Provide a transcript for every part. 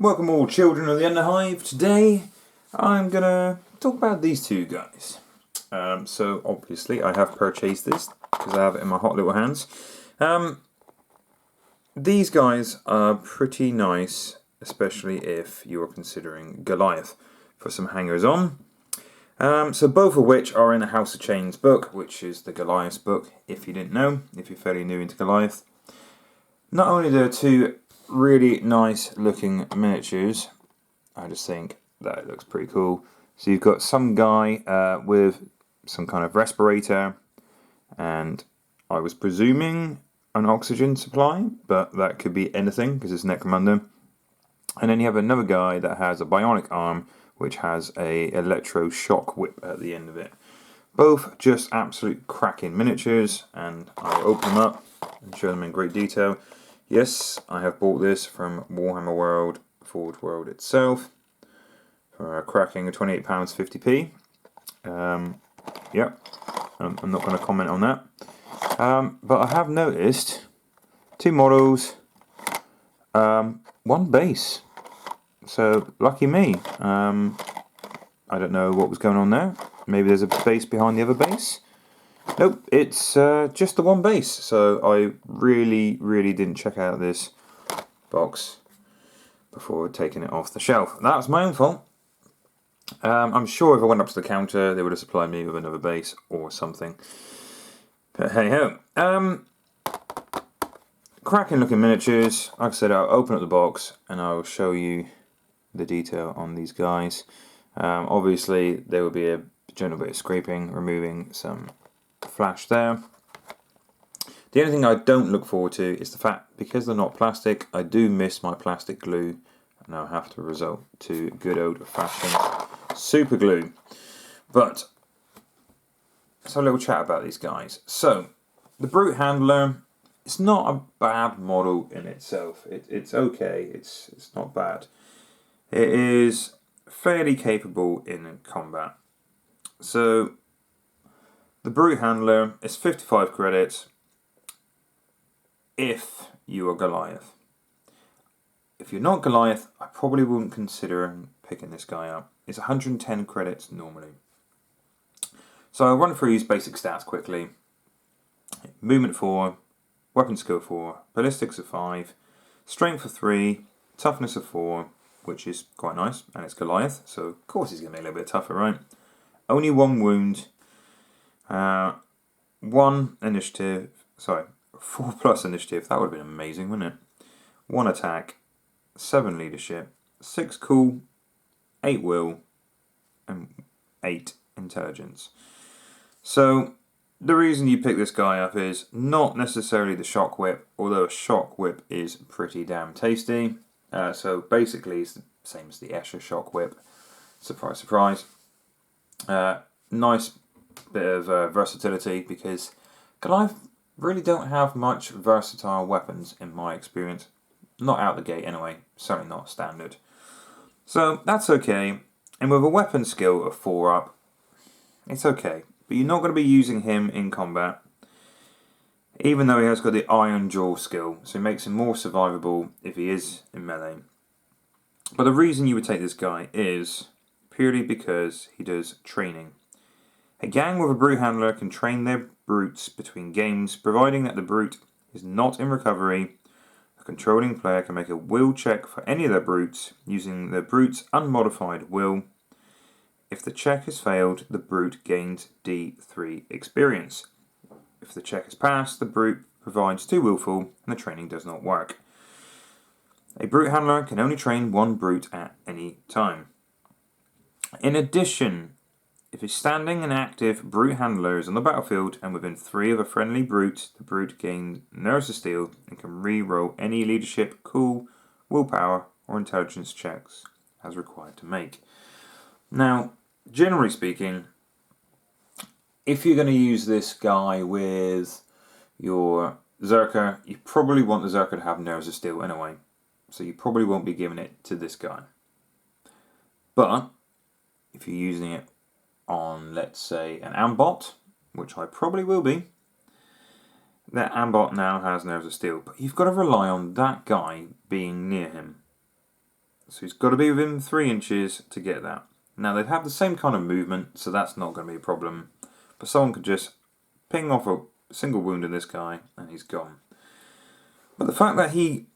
Welcome all children of the Underhive. Today I'm going to talk about these two guys. So obviously I have purchased this because I have it in my hot little hands. These guys are pretty nice, especially if you are considering Goliath for some hangers on. So both of which are in a House of Chains book, which is the Goliath book, if you didn't know, if you're fairly new into Goliath. Not only are there two really nice looking miniatures, I just think that it looks pretty cool. So you've got some guy with some kind of respirator, and I was presuming an oxygen supply, but that could be anything because it's Necromunda. And then you have another guy that has a bionic arm which has a electro shock whip at the end of it. Both just absolute cracking miniatures, and I'll open them up and show them in great detail. Yes, I have bought this from Warhammer World, Forge World itself, for a cracking £28.50p. Yep, I'm not going to comment on that. But I have noticed two models, one base. So, lucky me. I don't know what was going on there. Maybe there's a base behind the other base. Nope, it's just the one base. So I really didn't check out this box before taking it off the shelf. That was my own fault. I'm sure if I went up to the counter, they would have supplied me with another base or something. But hey ho. Cracking looking miniatures. Like I said, I'll open up the box and I'll show you the detail on these guys. Obviously, there will be a gentle bit of scraping, removing some flash there. The only thing I don't look forward to is the fact, because they're not plastic, I do miss my plastic glue, and I'll have to resort to good old fashioned super glue. But let's have a little chat about these guys. So the Brute Handler, it's not a bad model in itself. It's okay, it's not bad. It is fairly capable in combat. So the Brute Handler is 55 credits if you are Goliath. If you're not Goliath, I probably wouldn't consider picking this guy up. It's 110 credits normally. So I'll run through his basic stats quickly. Movement 4, weapon skill 4, ballistics of 5, strength of 3, toughness of 4, which is quite nice, and it's Goliath, so of course he's going to be a little bit tougher, right? Only 1 wound. 1 initiative, 4+ initiative, that would have been amazing, wouldn't it? 1 attack, 7 leadership, 6 cool, 8 will, and 8 intelligence. So, the reason you pick this guy up is not necessarily the shock whip, although a shock whip is pretty damn tasty. So basically it's the same as the Escher shock whip. Surprise, surprise. Nice bit of versatility, because Goliath really don't have much versatile weapons in my experience. Not out the gate anyway, certainly not standard. So that's okay, and with a weapon skill of 4 up, it's okay. But you're not going to be using him in combat, even though he has got the Iron Jaw skill, so it makes him more survivable if he is in melee. But the reason you would take this guy is purely because he does training. A gang with a Brute Handler can train their brutes between games, providing that the brute is not in recovery. A controlling player can make a will check for any of their brutes using their brute's unmodified will. If the check is failed, the brute gains D3 experience. If the check is passed, the brute provides 2 willful and the training does not work. A Brute Handler can only train 1 brute at any time. In addition, if a standing and active Brute Handler is on the battlefield and within 3 of a friendly brute, the brute gains Nerves of Steel and can re-roll any leadership, cool, willpower or intelligence checks as required to make. Now, generally speaking, if you're going to use this guy with your Zerker, you probably want the Zerker to have Nerves of Steel anyway. So you probably won't be giving it to this guy. But if you're using it on, let's say, an Ambot, which I probably will be, that Ambot now has Nerves of Steel. But you've got to rely on that guy being near him. So he's got to be within 3 inches to get that. Now they'd have the same kind of movement, so that's not going to be a problem. But someone could just ping off a single wound in this guy and he's gone. But the fact that he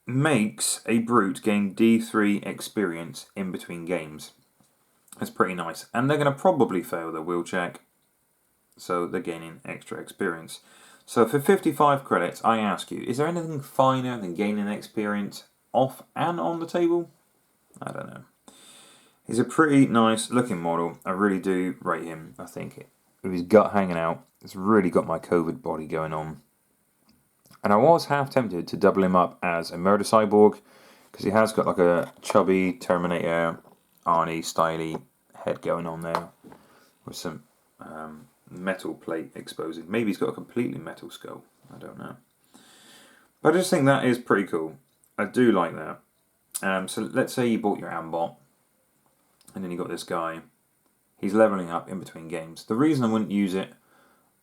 makes a brute gain D3 experience in between games is pretty nice. And they're going to probably fail their will check, so they're gaining extra experience. So for 55 credits, I ask you, is there anything finer than gaining experience off and on the table? I don't know. He's a pretty nice looking model. I really do rate him. I think with his gut hanging out, it's really got my COVID body going on. And I was half tempted to double him up as a murder cyborg, because he has got like a chubby Terminator, Arnie styly head going on there, with some metal plate exposing. Maybe he's got a completely metal skull. I don't know. But I just think that is pretty cool. I do like that. So let's say you bought your Ambot, and then you got this guy. He's leveling up in between games. The reason I wouldn't use it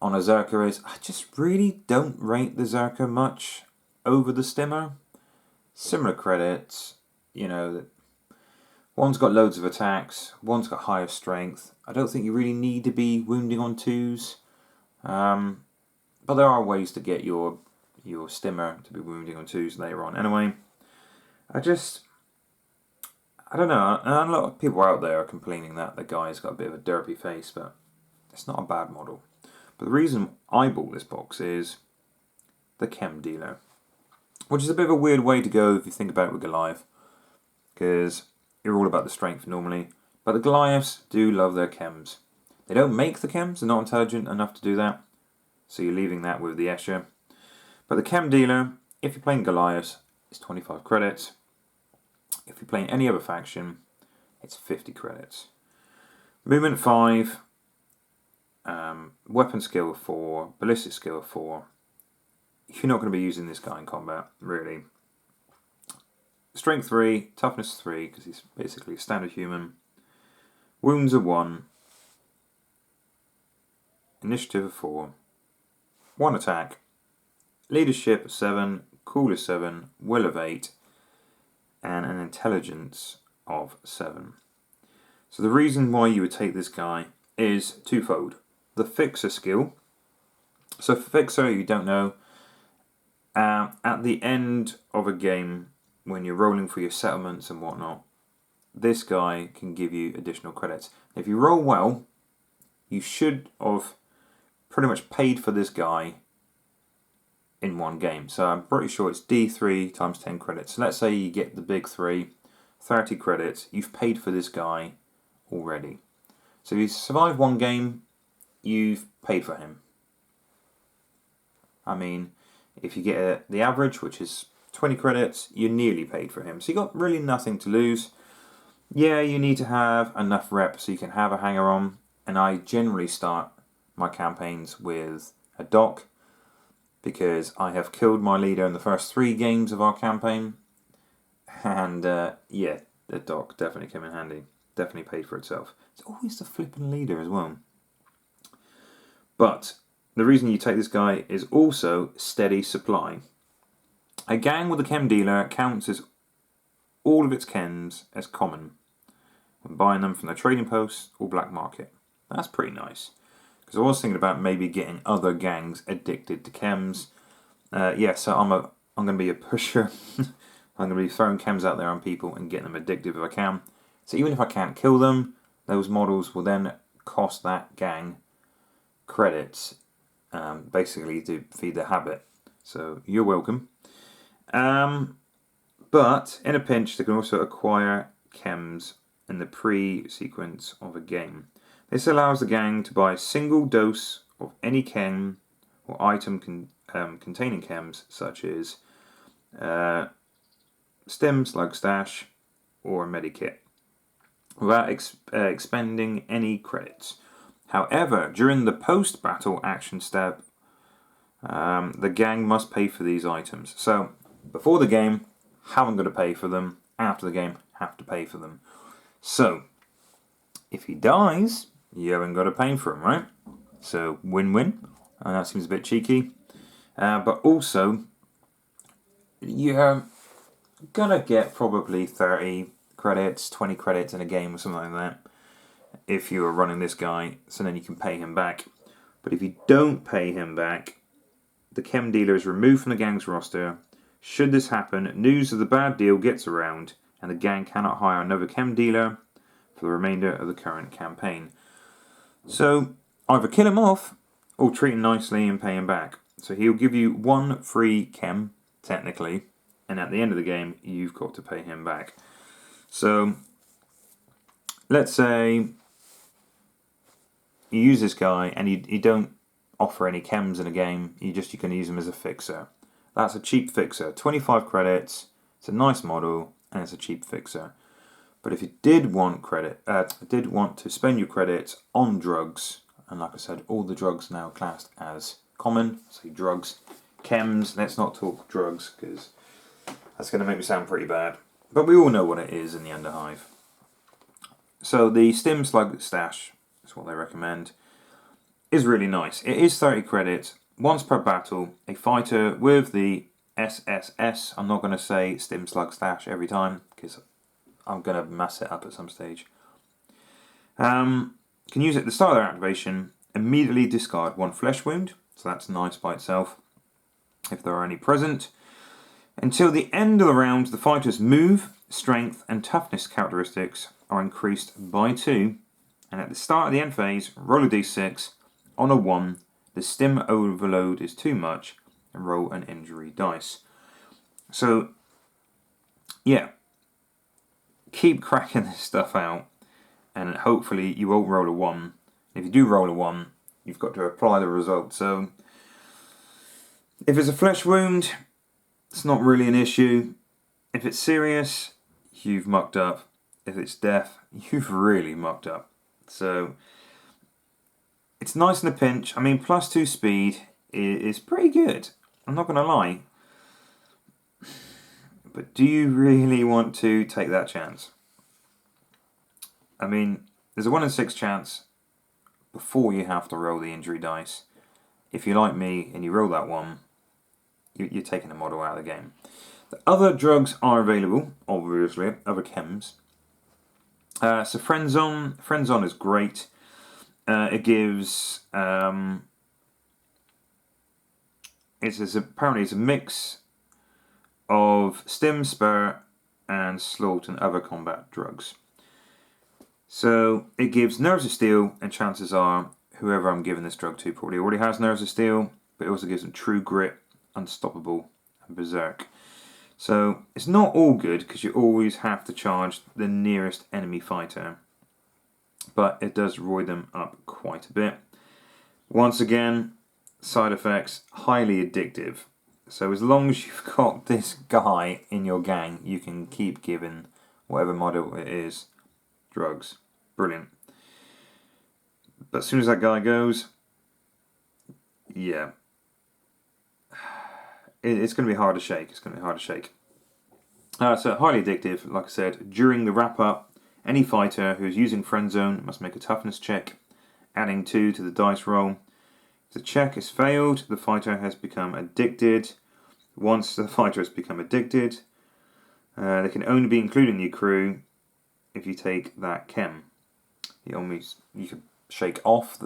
on a Zerker is I just really don't rate the Zerker much over the Stimmer. Similar credits, you know. One's got loads of attacks, one's got higher strength. I don't think you really need to be wounding on 2s. But there are ways to get your Stimmer to be wounding on 2s later on. Anyway, I don't know. And a lot of people out there are complaining that the guy's got a bit of a derpy face, but it's not a bad model. But the reason I bought this box is the Chem dealer, which is a bit of a weird way to go if you think about it with Goliath, because you're all about the strength normally, but the Goliaths do love their chems. They don't make the chems, they're not intelligent enough to do that, so you're leaving that with the Escher. But the Chem dealer, if you're playing Goliaths, is 25 credits. If you're playing any other faction, it's 50 credits. Movement 5, weapon skill 4, ballistic skill 4. You're not going to be using this guy in combat, really. Strength 3, toughness 3, because he's basically a standard human. Wounds are 1. Initiative of 4. 1 attack. Leadership of 7, cool of 7, will of 8, and an intelligence of 7. So the reason why you would take this guy is twofold. The Fixer skill. So for Fixer, you don't know, at the end of a game, when you're rolling for your settlements and whatnot, this guy can give you additional credits. If you roll well, you should have pretty much paid for this guy in one game. So I'm pretty sure it's D3 times 10 credits. So let's say you get the big 3, 30 credits. You've paid for this guy already. So if you survive one game, you've paid for him. I mean, if you get the average, which is 20 credits, you're nearly paid for him. So you got really nothing to lose. Yeah, you need to have enough rep so you can have a hanger on. And I generally start my campaigns with a doc, because I have killed my leader in the first 3 games of our campaign. And yeah, the doc definitely came in handy. Definitely paid for itself. It's always the flipping leader as well. But the reason you take this guy is also steady supply. A gang with a chem dealer counts as all of its chems as common when buying them from the trading post or black market. That's pretty nice. Because I was thinking about maybe getting other gangs addicted to chems. Yeah, so I'm going to be a pusher. I'm going to be throwing chems out there on people and getting them addicted if I can. So even if I can't kill them, those models will then cost that gang credits, basically to feed their habit. So you're welcome. But in a pinch, they can also acquire chems in the pre-sequence of a game. This allows the gang to buy a single dose of any chem or item containing chems, such as stim, slug stash, or a medikit, without expending any credits. However, during the post-battle action step, the gang must pay for these items. So, before the game, haven't got to pay for them. After the game, have to pay for them. So, if he dies, you haven't got to pay for him, right? So, win-win. And that seems a bit cheeky. But also, you're going to get probably 30, credits, 20 credits in a game or something like that, if you're running this guy, so then you can pay him back. But if you don't pay him back, the Chem dealer is removed from the gang's roster. Should this happen, news of the bad deal gets around, and the gang cannot hire another Chem dealer for the remainder of the current campaign. So, either kill him off, or treat him nicely and pay him back. So he'll give you 1 free Chem, technically, and at the end of the game, you've got to pay him back. So, let's say you use this guy and you don't offer any chems in a game, you can use him as a fixer. That's a cheap fixer, 25 credits, it's a nice model, and it's a cheap fixer. But if you did want to spend your credits on drugs, and like I said, all the drugs now classed as common, so drugs, chems, let's not talk drugs, because that's going to make me sound pretty bad. But we all know what it is in the Underhive. So the Stim Slug Stash, is what they recommend, is really nice. It is 30 credits, once per battle, a fighter with the SSS, I'm not going to say Stim Slug Stash every time, because I'm going to mess it up at some stage. Can use it at the start of their activation, immediately discard 1 flesh wound, so that's nice by itself, if there are any present. Until the end of the round, the fighter's move, strength and toughness characteristics are increased by 2, and at the start of the end phase, roll a d6, on a 1, the stim overload is too much, and roll an injury dice. So, yeah, keep cracking this stuff out, and hopefully you won't roll a 1. If you do roll a 1, you've got to apply the result. So, if it's a flesh wound, it's not really an issue. If it's serious, you've mucked up. If it's death, you've really mucked up. So, it's nice in a pinch. I mean, +2 speed is pretty good. I'm not going to lie. But do you really want to take that chance? I mean, there's a 1 in 6 chance before you have to roll the injury dice. If you're like me and you roll that 1, you're taking the model out of the game. The other drugs are available, obviously, other chems. So Friendzone is great. It gives apparently it's a mix of stim, spur, and slaught and other combat drugs. So it gives nerves of steel, and chances are whoever I'm giving this drug to probably already has nerves of steel, but it also gives them true grit, unstoppable, and berserk. So it's not all good because you always have to charge the nearest enemy fighter, but it does roid them up quite a bit. Once again, side effects, highly addictive. So as long as you've got this guy in your gang, you can keep giving whatever model it is drugs. Brilliant. But as soon as that guy goes, yeah, it's going to be hard to shake. It's going to be hard to shake. So highly addictive, like I said. During the wrap-up, any fighter who is using Friendzone must make a toughness check, adding 2 to the dice roll. If the check is failed, the fighter has become addicted. Once the fighter has become addicted, they can only be included in your crew if you take that chem. You can shake off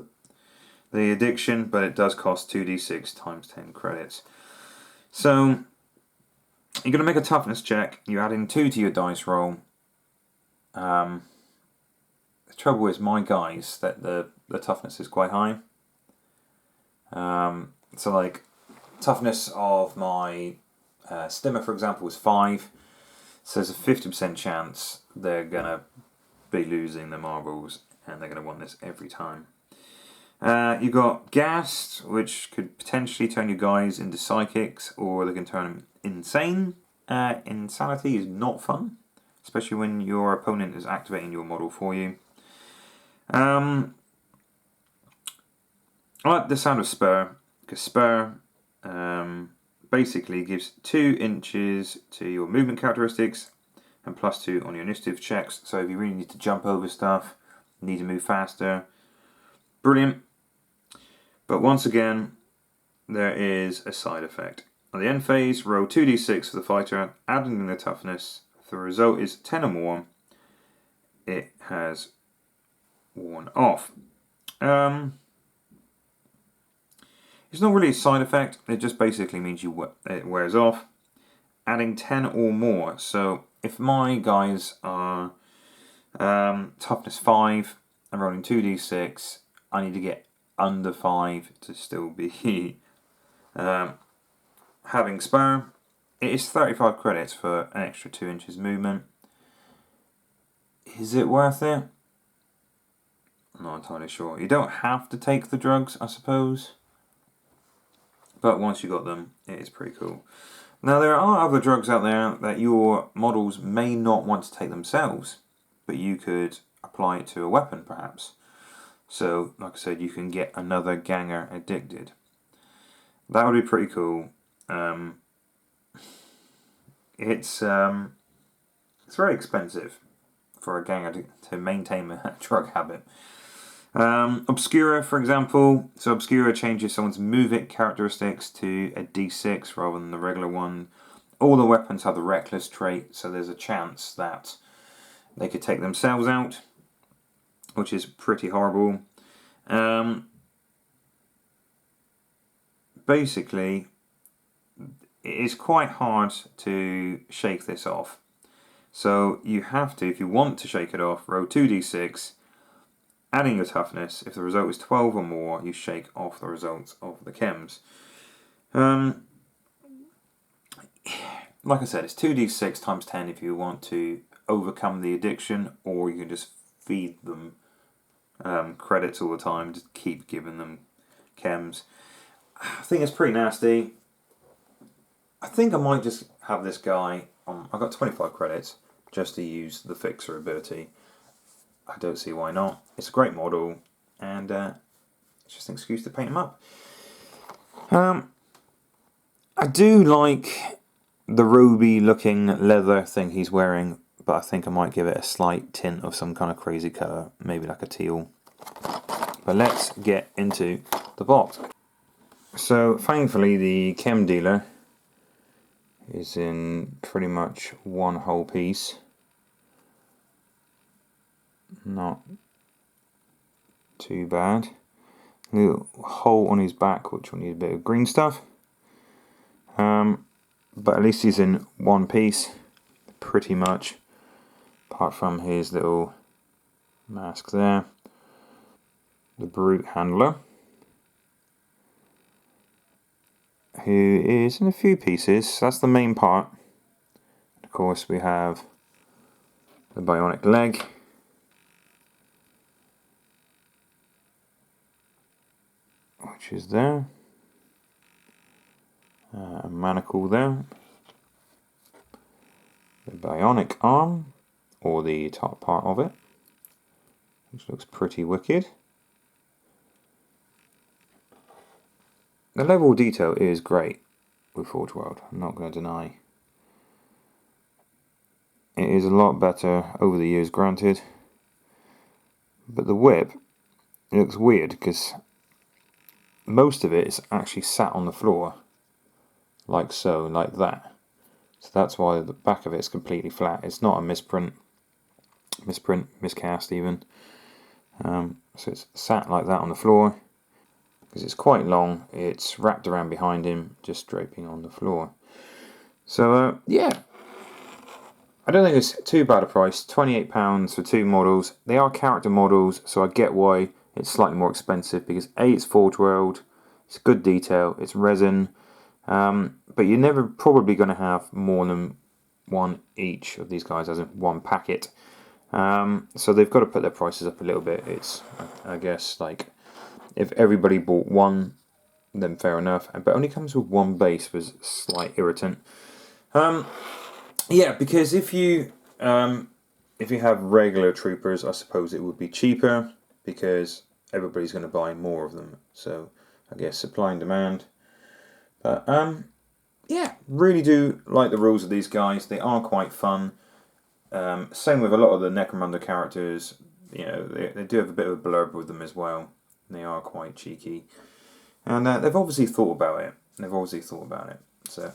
the addiction, but it does cost 2d6 times 10 credits. So, you're going to make a toughness check. You add in 2 to your dice roll. The trouble is, my guys, that the toughness is quite high. So, like, toughness of my stimmer, for example, is 5. So there's a 50% chance they're going to be losing the marbles, and they're going to want this every time. You've got Ghast, which could potentially turn your guys into psychics, or they can turn them insane. Insanity is not fun, especially when your opponent is activating your model for you. I like the sound of Spur, because Spur basically gives 2 inches to your movement characteristics and +2 on your initiative checks. So if you really need to jump over stuff, need to move faster, brilliant. But once again, there is a side effect. On the end phase, roll 2d6 for the fighter, adding in the toughness. If the result is 10 or more, it has worn off. It's not really a side effect, it just basically means it wears off. Adding 10 or more, so if my guys are toughness 5, I'm rolling 2d6, I need to get under 5 to still be having spur. It is 35 credits for an extra 2 inches movement. Is it worth it? I'm not entirely sure. You don't have to take the drugs, I suppose. But once you got them, it is pretty cool. Now there are other drugs out there that your models may not want to take themselves, but you could apply it to a weapon perhaps. So, like I said, you can get another ganger addicted. That would be pretty cool. It's very expensive for a ganger to maintain a drug habit. Obscura, for example. So Obscura changes someone's move it characteristics to a d6 rather than the regular one. All the weapons have the reckless trait, so there's a chance that they could take themselves out, which is pretty horrible. Basically, it is quite hard to shake this off. So you have to, if you want to shake it off, roll 2d6, adding your toughness. If the result is 12 or more, you shake off the results of the chems. Like I said, it's 2d6 times 10 if you want to overcome the addiction, or you can just feed them credits all the time, just keep giving them chems. I think it's pretty nasty. I think I might just have this guy on. I've got 25 credits just to use the fixer ability. I don't see why not. It's a great model, and it's just an excuse to paint him up. I do like the ruby looking leather thing he's wearing, but I think I might give it a slight tint of some kind of crazy colour, maybe like a teal. But let's get into the box. So thankfully the chem dealer is in pretty much one whole piece. Not too bad. Little hole on his back which will need a bit of green stuff. But at least he's in one piece, pretty much, apart from his little mask there. The brute handler, who is in a few pieces. So that's the main part. Of course, we have the bionic leg, which is there. A manacle there. The bionic arm, or the top part of it, which looks pretty wicked. The level of detail is great with Forge World, I'm not going to deny. It is a lot better over the years, granted. But the whip, it looks weird because most of it is actually sat on the floor, like so, like that. So that's why the back of it is completely flat. It's not a miscast even. So it's sat like that on the floor. Because it's quite long, it's wrapped around behind him, just draping on the floor. So yeah, I don't think it's too bad a price. £28 for 2 models. They are character models, so I get why it's slightly more expensive, because A, it's Forge World, it's good detail, it's resin, but you're never probably going to have more than one each of these guys, as in one packet. So they've got to put their prices up a little bit. It's, I guess, like, if everybody bought one, then fair enough. But only comes with one base was a slight irritant. Yeah, because if you have regular troopers, I suppose it would be cheaper because everybody's going to buy more of them. So I guess supply and demand. But yeah, really do like the rules of these guys. They are quite fun. Same with a lot of the Necromunda characters. You know, they do have a bit of a blurb with them as well. They are quite cheeky, and they've obviously thought about it. So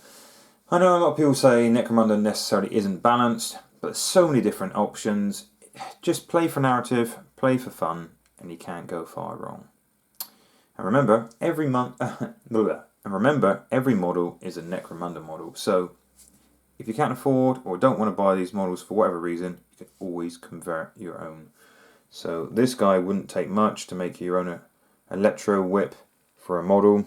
I know a lot of people say Necromunda necessarily isn't balanced, but there's so many different options. just play for narrative, play for fun, and you can't go far wrong. And remember, every model is a Necromunda model. So if you can't afford or don't want to buy these models for whatever reason, you can always convert your own. So this guy wouldn't take much to make your own electro whip for a model.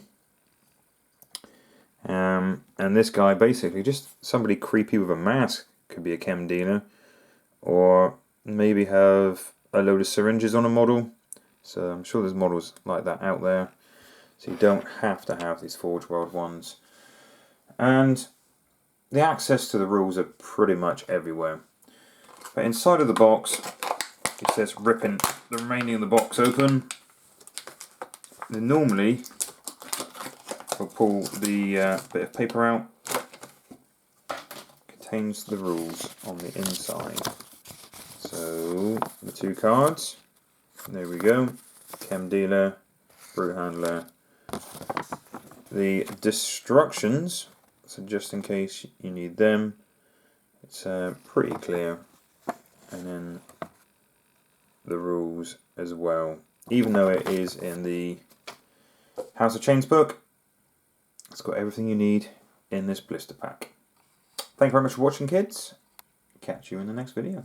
And this guy, basically just somebody creepy with a mask, could be a chem dealer, or maybe have a load of syringes on a model. So I'm sure there's models like that out there, so you don't have to have these Forge World ones. And the access to the rules are pretty much everywhere. But inside of the box, it says ripping the remaining of the box open. Then normally we'll pull the bit of paper out. Contains the rules on the inside. So the 2 cards. There we go. Chem dealer, brute handler. The destructions, so just in case you need them. It's pretty clear. And then the rules as well. Even though it is in the House of Chains book, it's got everything you need in this blister pack. Thank you very much for watching, kids. Catch you in the next video.